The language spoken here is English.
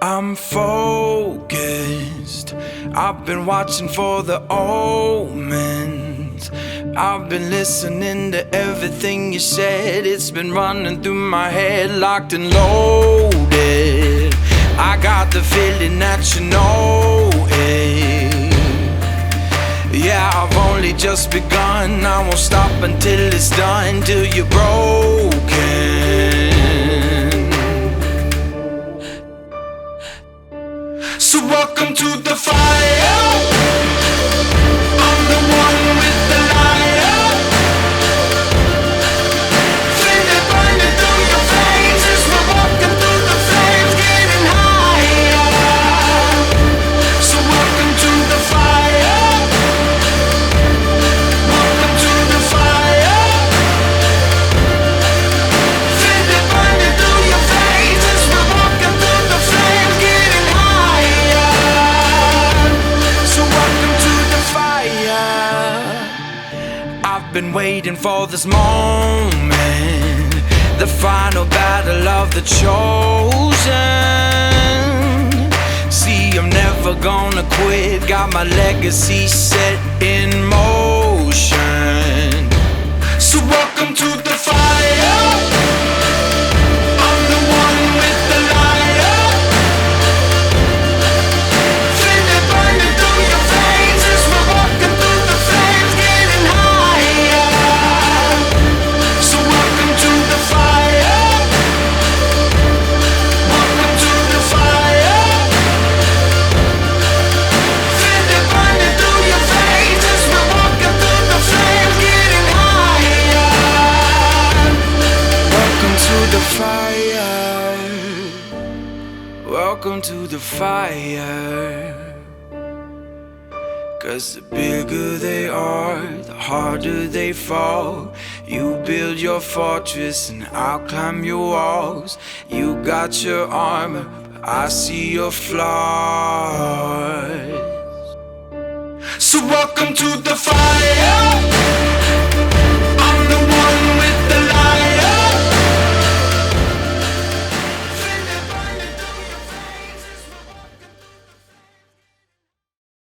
I'm focused. I've been watching for the omens. I've been listening to everything you said. It's been running through my head, locked and loaded. I got the feeling that you know it. Yeah, I've only just begun. I won't stop until it's done, till you're broken. So welcome to the fire. I'm the one with the lighter. Feel it burning through your veins as we're walking through the flames, getting higher. So welcome to the fire. Welcome to the fire. Feel it burning through your veins as we're walking through the flames, getting higher. So welcome to the fire. I've been waiting for this moment, the final battle of the chosen. See, I'm never gonna quit, got my legacy set in motion. So welcome to the fire. I'm the one with the lighter. Feel it burning through your veins as we're walking through the flames, getting higher. So welcome to the fire. Welcome to the fire. Feel it burning through your veins as we're walking through the flames, getting higher. Welcome to the fire. Welcome to the fire. 'Cause the bigger they are, the harder they fall. You build your fortress and I'll climb your walls. You got your armor, but I see your flaws. So welcome to the fire.